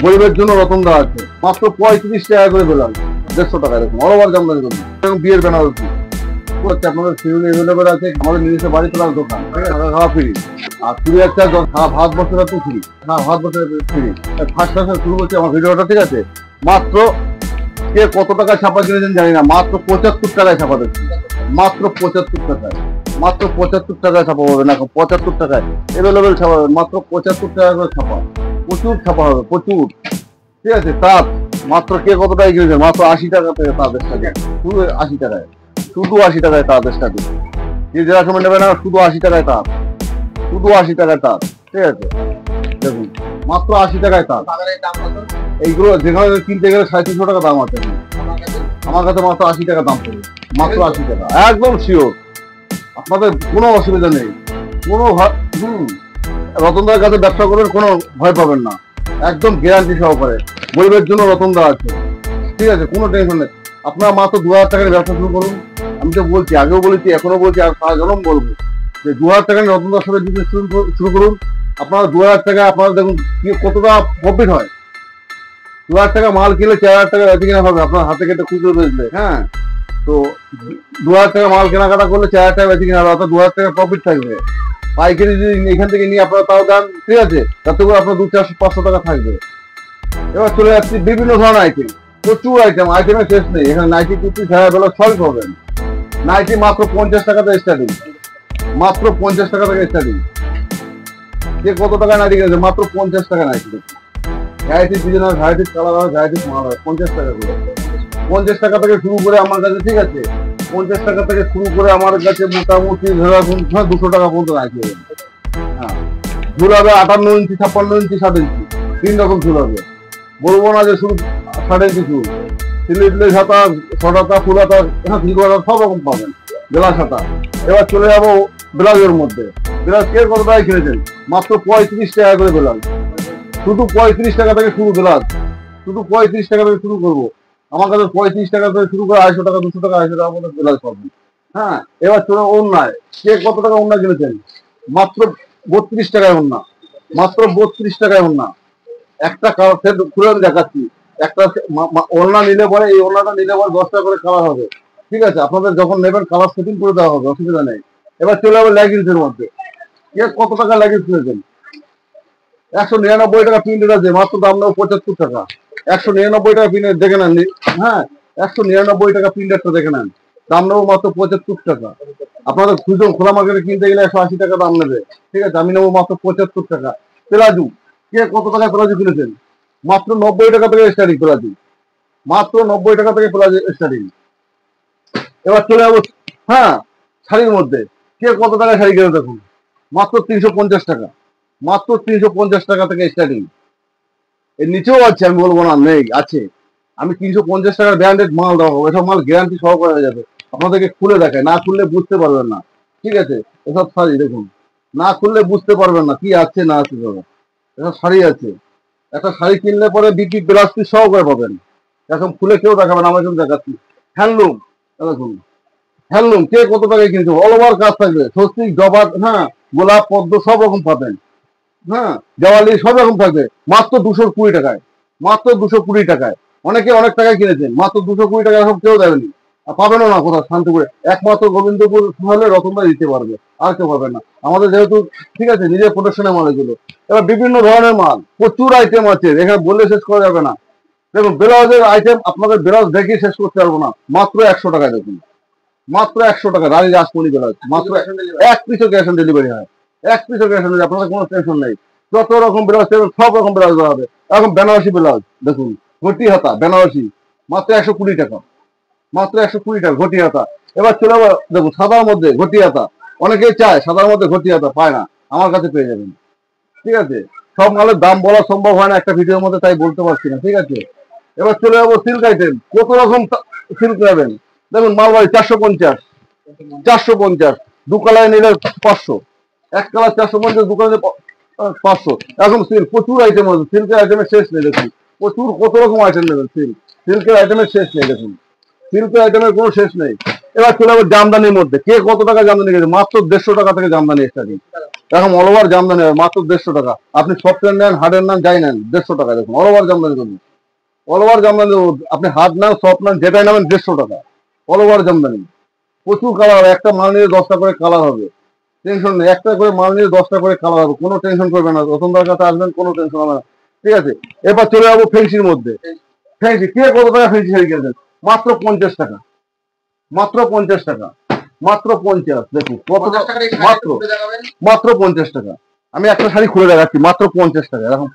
গরিবের জন্য রতনদা আছে মাত্র 35 টাকা করে ব্লাউজ, 150 টাকা দেখুন অল ওভার জামদানি করুন এবং বিয়ের বেনারসি হচ্ছে আপনাদের শিডিউল এভেলেবেল আছে। আমাদের নিজস্ব বাড়ি তোলার দোকান, ঠিক আছে, খাওয়া ফ্রি আর কুড়িয়ার চার্জ ভাত বছর ফ্রি, ভাত বছর ফ্রি। ফার্স্ট ক্লাসে শুরু করছি আমার ভিডিওটা, ঠিক আছে। মাত্র কে কত টাকা ছাপা কিনেছেন জানি না, মাত্র 75 টাকায় ছাপা দিচ্ছি, মাত্র 75 টাকায়, মাত্র 75 টাকায় ছাপা হবে না, 75 টাকায় এভেলেবেল ছাপা হবে, মাত্র 75 টাকা করে ছাপা, প্রচুর ছাপা হবে প্রচুর, ঠিক আছে। তাঁত মাত্র কে কত টাকায় কিনেছেন, মাত্র 80 টাকা থেকে তাঁতের স্টার্টিং, শুধু 80 টাকায়, শুধু 80 টাকায় তাঁতের স্টার্টিং। যে যারা সময় নেবে না শুধু 80 টাকায় তাঁত, শুধু 80 টাকায় তাঁত, ঠিক আছে। দেখুন মাত্র 80 টাকায় তাঁত। এইগুলো যেখানে কিনতে গেলে 350 টাকা দাম আছে, আমার কাছে মাত্র 80 টাকা দাম পড়বে, মাত্র 80 টাকা, একদম শিওর। আপনাদের কোনো অসুবিধা নেই, কোনো রতনদার কাছে ব্যবসা করবেন কোনো ভয় পাবেন না, একদম গ্যারান্টি সহকারে। গরিবের জন্য রতনদা আছে, ঠিক আছে, কোনো টেনশন নেই। আপনারা মাত্র 2000 টাকার ব্যবসা শুরু করুন। আমি তো বলছি, আগেও বলেছি, এখনো বলছি, আর সারা জনম বলবো যে 2000 টাকার রতনদার সাথে বিজনেস শুরু করুন। আপনারা 2000 টাকা আপনারা দেখুন কতটা প্রফিট হয়। 2000 টাকা মাল কিনলে 4000 টাকা বেশি কেনা হবে আপনার হাতে কেটে খুচরো বেচলে, হ্যাঁ। তো 2000 টাকা মাল কেনাকাটা করলে 4000 টাকা বেশি কেনা হবে, অর্থাৎ 2000 টাকা প্রফিট থাকবে। পাইকারি যদি এখান থেকে নিয়ে আপনারা তাও দাম, ঠিক আছে, তাতে করে আপনার 200-400-500 টাকা থাকবে। এবার চলে যাচ্ছি বিভিন্ন ধরনের আইটেম, প্রচুর আইটেমের শেষ নেই। এখানে নাইটি কুর্তি ছাড়া বেলা সবই পাবেন। নাইটি মাত্র 50 টাকা থেকে স্টার্টিং, মাত্র 50 টাকা থেকে স্টার্টিং। যে কত টাকা নাইটি কিনেছে, মাত্র 50 টাকা nighty. Varieties design, varieties colour হয়, ভ্যারাইটিস মাল হয়, 50 টাকা করে। 50 টাকা থেকে শুরু করে আমার কাছে, ঠিক আছে, 50 টাকা থেকে শুরু করে আমার কাছে মোটামুটি ধরে রাখুন 200 টাকা পর্যন্ত রাখি। হ্যাঁ, ঝুল হবে 58 ইঞ্চি, 56 ইঞ্চি, 7 ইঞ্চি, 3 রকম ঝুল হবে। বলবো না যে শুধু 7 ইঞ্চি ঝুল, সিলিপলেস হাতা, ছটাতা, ফুল হাতা, সব রকম পাবেন, ব্লাউজ হাতা। এবার চলে যাবো ব্লাউজের মধ্যে। ব্লাউজ কে কত টাকায় কিনেছেন, মাত্র 35 টাকা করে ব্লাউজ, শুধু 35 টাকা থেকে শুরু ব্লাউজ, শুধু 35 টাকা থেকে শুরু করবো। আমার কাছে 35 টাকা থেকে শুরু করে 250 টাকা, 200 টাকা, 250 টাকা মধ্যে ব্লাউজ পাবেন। হ্যাঁ, এবার চলে ওড়নায়। কে কত টাকা ওড়না কিনেছেন, মাত্র 32 টাকায় ওড়না, মাত্র 32 টাকায় ওড়না। একটা কালার সেট খুলে আমি দেখাচ্ছি। একটা ওড়না নিলে পরে, এই ওড়নাটা নিলে পরে 10 টাকা করে কালার হবে, ঠিক আছে। আপনাদের যখন নেবেন কালার সেটিং করে দেওয়া হবে, অসুবিধা নেই। এবার চলে যাবে লেগিংসের মধ্যে। কে কত টাকা লেগিংস কিনেছেন, 199 টাকা প্রিন্টেড আছে, মাত্র দাম নেবো 75 টাকা। 199 টাকা প্রিন্টেড দেখে নেন, হ্যাঁ, 199 টাকা প্রিন্টারটা দেখে নেন, দাম নেবো মাত্র 75 টাকা। আপনাদের খুচরো খোলা মার্কেটে কিনতে গেলে 180 টাকা দাম নেবে, ঠিক আছে, আমি নেবো মাত্র 75 টাকা। প্লাজু, কে কত টাকা প্লাজু কিনেছেন, মাত্র 90 টাকা থেকে স্টার্টিং প্লাজু, মাত্র 90 টাকা থেকে প্লাজু স্টার্টিং। এবার চলে যাবো, হ্যাঁ, শাড়ির মধ্যে। কে কত টাকা শাড়ি কিনে দেখুন, মাত্র 350 টাকা, মাত্র 350 টাকা থেকে স্টার্টিং। এর নিচেও আছে, আমি বলবো না নেই, আছে। আমি 350 টাকার ব্র্যান্ডেড মাল দেওয়া হবে, এসব মাল গ্যারান্টি সহকারে হয়ে যাবে। আপনাদেরকে খুলে দেখায়, না খুললে বুঝতে পারবেন না, ঠিক আছে। এসব শাড়ি দেখুন, না খুললে বুঝতে পারবেন না কি আছে না আছে। এসব শাড়ি আছে, একটা শাড়ি কিনলে পরে বিপি ব্লাউজ পিস সহকারে পাবেন, এখন খুলে কেউ দেখাবেন, আমার কিন্তু দেখাচ্ছি। হ্যান্ডলুম, দেখুন হ্যান্ডলুম, কে কত টাকায় কিনছে, অল ওভার কাজ থাকবে, স্বস্তিক, জবা, হ্যাঁ, গোলাপ, পদ্ম, সব রকম পাবেন, হ্যাঁ, দেওয়ালি, সব রকম থাকবে, মাত্র 220 টাকায়, মাত্র 220 টাকায়। অনেকে অনেক টাকায় কিনেছেন, মাত্র 220 টাকা, সব কেউ দেবেনি, পাবেনও না কোথাও শান্তিপুরে, একমাত্র গোবিন্দপুর হলে রতনদা দিতে পারবে, আর কেউ পাবে না। আমাদের যেহেতু, ঠিক আছে, নিজের প্রোডাকশনের মাল এগুলো। এবার বিভিন্ন ধরনের মাল, প্রচুর আইটেম আছে, এখানে বললে শেষ করা যাবে না। দেখুন ব্লাউজের আইটেম, আপনাদের ব্লাউজ দেখে শেষ করতে পারবো না, মাত্র 100 টাকায়। দেখুন মাত্র 100 টাকা, রানী রাজমণি ব্লাউজ, মাত্র এক পিসও ক্যাশ অন ডেলিভারি হয়, এক পিসও ক্যাশ অন ডেলিভারি, আপনাদের কোনো টেনশন নেই। যত রকম ব্লাউজ সব রকম ব্লাউজ দেওয়া হবে। এখন বেনারসি ব্লাউজ দেখুন, ঘটি হাতা বেনারসি, মাত্র 120 টাকা, মাত্র 120 টাকা ঘটি হাতা। এবার চলে যাবো, দেখুন সাদার মধ্যে ঘটি হাতা, অনেকেই চায় সাদার মধ্যে ঘটি হাতা, পায় না, আমার কাছে পেয়ে যাবেন, ঠিক আছে। সব মালের দাম বলা সম্ভব হয় না একটা ভিডিওর মধ্যে, তাই বলতে পারছি না, ঠিক আছে। এবার চলে যাবো সিল্ক আইটেম, কত রকম সিল্ক নেবেন। দেখুন মালবাড়ি 450, 450, দু কালার নিলে 500, এক কালার 450, দু কালার 500। এখন সিল্ক প্রচুর আইটেম আছে, সিল্কের আইটেমের শেষ নেই। দেখুন প্রচুর কত রকম আইটেম নেবেন, সিল্কের আইটেমের শেষ নেই। দেখুন সিল্কের আইটেমের কোনো শেষ নেই। এবার চলে যাবো জামদানির মধ্যে। কে কত টাকা জামদানি গেছে, মাত্র 150 টাকা থেকে জামদানি স্টার্টিং, এখন অল ওভার জামদানি হবে মাত্র 150 টাকা। আপনি সফটওয়্যার নেন, হার্ডওয়্যার নেন, যাই নেন 150 টাকা। দেখুন অল ওভার জামদানি করুন, অল ওভার জামদানি। আপনি হার্ড নেন, সফট নেন, যেটাই নেবেন 150 টাকা। অল ওভার জামদানি, প্রচুর কালার হবে। একটা মাল নিয়ে 10টা করে কালার হবে, টেনশন নেই। একটা করে মাল নিয়ে 10টা করে কালার হবে, কোনো টেনশন করবেন না। রতনদার কাছে আসবেন, কোনো টেনশন হবে না। ঠিক আছে, এবার চলে যাবো ফেন্সির মধ্যে। ফেন্সি কে কত টাকা ফেন্সি শাড়ি কিনেছেন? মাত্র 50 টাকা, মাত্র 50 টাকা, মাত্র 50। দেখুন কত মাত্র, মাত্র 50 টাকা। আমি একটা শাড়ি খুলে দেখাচ্ছি, মাত্র 50 টাকা। এরকম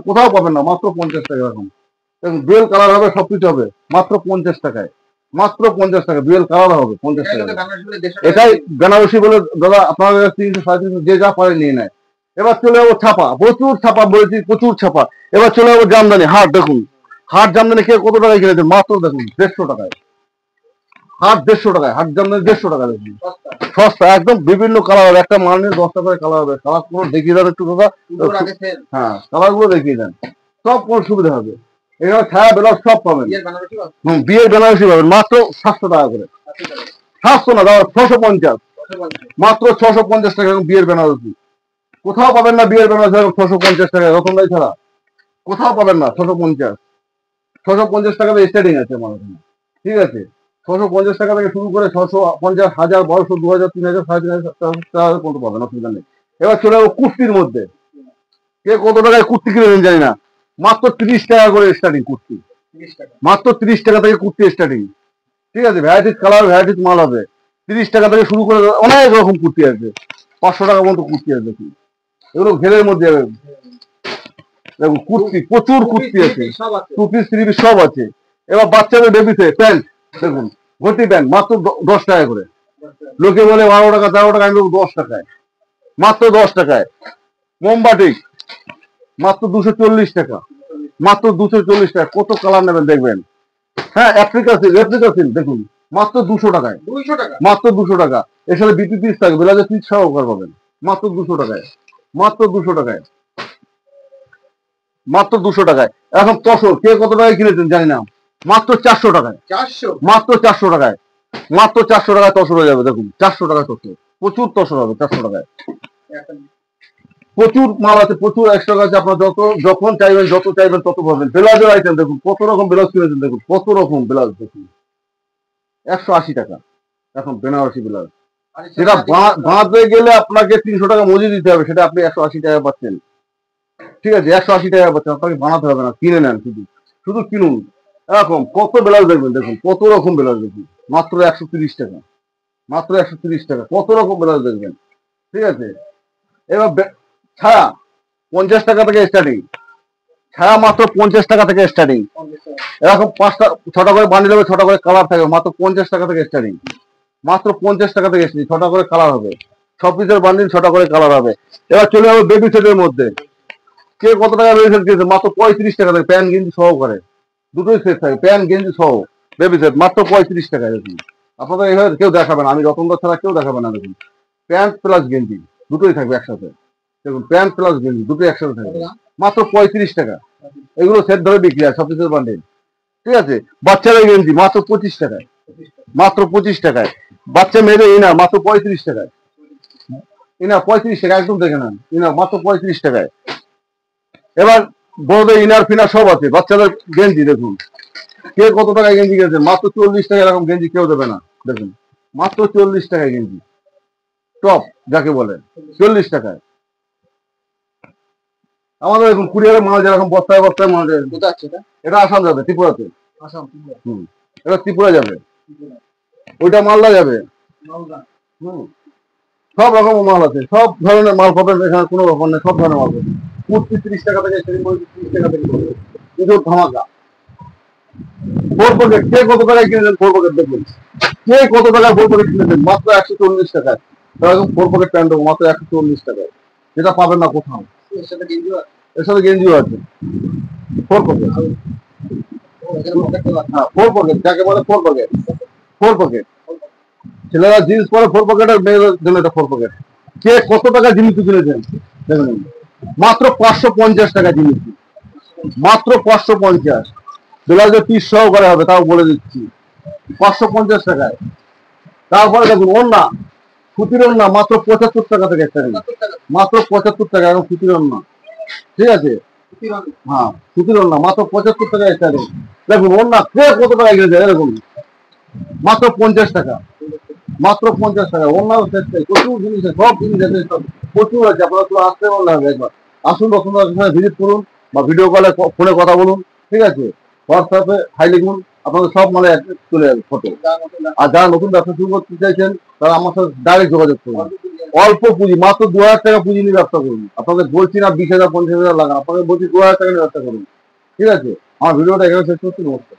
কোথাও পাবেন না, মাত্র 50 টাকা। এরকম দেখুন ডুয়েল কালার হবে, সবকিছু হবে মাত্র 50 টাকায়। মাত্র 50 টাকা, ডুয়েল কালার হবে 50 টাকা। এটাই বেনারসি বলে দাদা, আপনার 300 350 যে যা পারে নিয়ে নেয়। এবার চলে যাবো ছাপা, প্রচুর ছাপা বলেছি, প্রচুর ছাপা। এবার চলে যাবো জামদানি হাট। দেখুন হাট জামদানি কে কত টাকায় কিনেছে? মাত্র দেখুন 150 টাকায়। হাট 150 টাকায়, হাট জামদানি 150 টাকা। দেখুন সস্তা একদম, বিভিন্ন কালার হবে। একটা মাল নিয়ে 10টা করে কালার হবে। কালার গুলো দেখিয়ে দেন একটু দাদা। হ্যাঁ কালার গুলো দেখিয়ে দেন, সব কোনো সুবিধা হবে। এখানে ছায়া ব্লাউজ সব পাবেন। বিয়ের বেনারসি পাবেন মাত্র 700 টাকা করে। 700 না দাদা, 650, মাত্র 650 টাকা। বিয়ের বেনারসি কোথাও পাবেন না, বিয়ের বেনারসি 650 টাকা, রতনদাই ছাড়া কোথাও পাবেন না। 650, 650 টাকা স্টার্টিং আছে আমার এখানে। ঠিক আছে, 650 টাকা থেকে শুরু করে 650, 1000, 1200, 2000, 3000, 3500, 7000 পর্যন্ত পাবেন, অসুবিধা নেই। এবার চলে যাবো কুর্তির মধ্যে। কে কত টাকায় কুর্তি কিনেছেন জানি না, মাত্র 30 টাকা করে স্টার্টিং কুর্তি। মাত্র 30 টাকা থেকে কুর্তি স্টার্টিং। ঠিক আছে, ভ্যারাইটিস কালার, ভ্যারাইটিস মাল হবে। 30 টাকা থেকে শুরু করে অনেক রকম কুর্তি আছে, 500 টাকা পর্যন্ত কুর্তি আছে। এগুলো ঘেরের মধ্যে হবে। দেখুন কুর্তি, প্রচুর কুর্তি আছে, টু পিস, 3 পিস সব আছে। এবার বাচ্চাদের বেবিতে প্যান্ট দেখুন, ভর্তি প্যান্ট মাত্র 10 টাকা করে। লোকে বলে 12 টাকা, 13 টাকা, আমি 10 টাকায়, মাত্র 10 টাকায়। মোমবাটিক মাত্র 240 টাকা, মাত্র 240 টাকা। কত কালার নেবেন দেখবেন। হ্যাঁ আফ্রিকা সিল্ক, আফ্রিকা সিল্ক দেখুন মাত্র 200 টাকায়, 200 টাকা, মাত্র 200 টাকা। এর সাথে বিপি পিস থাকবে, ব্লাউজের পিস সহকার পাবেন মাত্র 200 টাকায়, মাত্র 200 টাকায়, মাত্র 200 টাকায়। এখন তসর কে কত টাকায় কিনেছেন জানি না, মাত্র 400 টাকায়, 400, মাত্র 400 টাকায়, মাত্র 400 টাকায় তসর হয়ে যাবে। দেখুন 400 টাকায় তসর, প্রচুর তসর হবে 400 টাকায়। প্রচুর মাল আছে, প্রচুর এক্সট্রা আছে। আপনার যত যখন চাইবেন, যত চাইবেন তত পাবেন। ব্লাউজের আইটেম দেখুন, কত রকম ব্লাউজ কিনেছেন দেখুন, কত রকম ব্লাউজ দেখুন। 180 টাকা এখন বেনারসি ব্লাউজ, যেটা বাঁধতে গেলে আপনাকে 300 টাকা মজুরি দিতে হবে, সেটা আপনি 180 টাকা পাচ্ছেন। ঠিক আছে, 180 টাকা পাচ্ছেন, আপনাকে বানাতে হবে না, কিনে নেন, শুধু শুধু কিনুন। এরকম কত ব্লাউজ দেখবেন, দেখুন কত রকম ব্লাউজ দেখুন, মাত্র 130 টাকা, মাত্র 130 টাকা, কত রকম ব্লাউজ দেখবেন। ঠিক আছে, এবার ছায়া 50 টাকা থেকে স্টার্টিং, ছায়া মাত্র 50 টাকা থেকে স্টার্টিং। এরকম 5টা 6টা করে বানিয়ে দেবে, 6টা করে কালার থাকবে, মাত্র 50 টাকা থেকে স্টার্টিং, মাত্র 50 টাকা থেকে স্টার্টিং। 6টা করে কালার হবে, 6 পিসের বান্ডিল, 6টা করে কালার হবে। এবার চলে যাবো বেবি সেটের মধ্যে। কে কত টাকা বেবি সেট কিনেছে? মাত্র 35 টাকা থেকে, প্যান্ট গেঞ্জি সহ করে দুটোই সেট থাকে, প্যান্ট গেঞ্জি সহ বেবি সেট মাত্র 35 টাকা। দেখুন আপনাদের এইভাবে কেউ দেখাবে না, আমি রতনদার ছাড়া কেউ দেখাবে না। দেখুন প্যান্ট প্লাস গেঞ্জি দুটোই থাকবে একসাথে। দেখুন প্যান্ট প্লাস গেঞ্জি দুটোই একসাথে থাকবে, মাত্র 35 টাকা। এগুলো সেট ধরে বিক্রি হয়, 6 পিসের বান্ডিল। ঠিক আছে, বাচ্চাদের গেঞ্জি মাত্র 25 টাকায়, মাত্র 25 টাকায়। বাচ্চা মেয়েদের ইনার মাত্র 35 টাকায়, ইনার 35 টাকা, একদম দেখে নেন, ইনার মাত্র 35 টাকায়। এবার বড়দের ইনার ফিনার সব আছে। বাচ্চাদের গেঞ্জি দেখুন, কে কত টাকায় গেঞ্জি কিনেছে? মাত্র 40 টাকা। এরকম গেঞ্জি কেউ দেবে না, দেখুন মাত্র 40 টাকায় গেঞ্জি, টপ যাকে বলে 40 টাকায়। আমাদের দেখুন কুরিয়ারের মাল যেরকম বস্তায় বস্তায় মাল, এটা আসাম যাবে, ত্রিপুরাতে। এটা ত্রিপুরা যাবে, ওইটা মালদা যাবে। সব রকম মাল আছে, সব ধরনের মাল পাবেন এখানে, কোনো রকম নেই, সব ধরনের মাল পাবেন। কুর্তি 30 টাকা থেকে, 30 টাকা থেকে পুজোর ধামাকা। 4 পকেট কে কত টাকায় কিনেছেন? 4 পকেট দেখুন, কে কত টাকায় 4 পকেট কিনেছেন? মাত্র 140 টাকায়। এরকম 4 পকেট প্যান্ট দেবো মাত্র 140 টাকায়, যেটা পাবেন না কোথাও। এর সাথে গেঞ্জিও আছে, 4 পকেট। হ্যাঁ 4 পকেট যাকে বলে, 4 পকেট, 4 পকেট। ছেলেরা জিন্স পরে 4 পকেট, আর মেয়েদের জন্য এটা 4 পকেট। কে কত টাকা জিনিস কিনেছেন দেখুন, মাত্র 550 টাকা জিনিস, মাত্র 550। ব্লাউজের পিস সহ করা হবে, তাও বলে দিচ্ছি 550 টাকায়। তারপরে দেখুন ওড়না, সুতির ওড়না মাত্র 75 টাকা থেকে একটা নিন, মাত্র 75 টাকা, এখন সুতির ওড়না, ঠিক আছে। হ্যাঁ, সুতির ওড়না মাত্র 75 টাকা একটা নিন। দেখুন ওড়না কে কত টাকা এগিয়ে যায়, দেখুন মাত্র 50 টাকা, মাত্র 50 টাকা। ওড়নাও শেষ নেই, প্রচুর জিনিস আছে, সব জিনিস আছে, সব প্রচুর আছে। আপনারা তো আসতে পারলে হবে একবার, আসুন বসুন্ধরা ভিজিট করুন বা ভিডিও কলে ফোনে কথা বলুন, ঠিক আছে। হোয়াটসঅ্যাপে হাই লিখুন, আপনাদের সব মানে চলে যাবে ফটো। আর যারা নতুন ব্যবসা শুরু করতে চাইছেন তারা আমার সাথে ডাইরেক্ট যোগাযোগ করুন। অল্প পুঁজি, মাত্র 2000 টাকা পুঁজি নিয়ে ব্যবসা করুন। আপনাদের বলছি না 20,000 50,000 লাগান, আপনাদের বলছি 2000 টাকা নিয়ে ব্যবসা করুন, ঠিক আছে। আমার ভিডিওটা এখানে শেষ করছি, নমস্কার।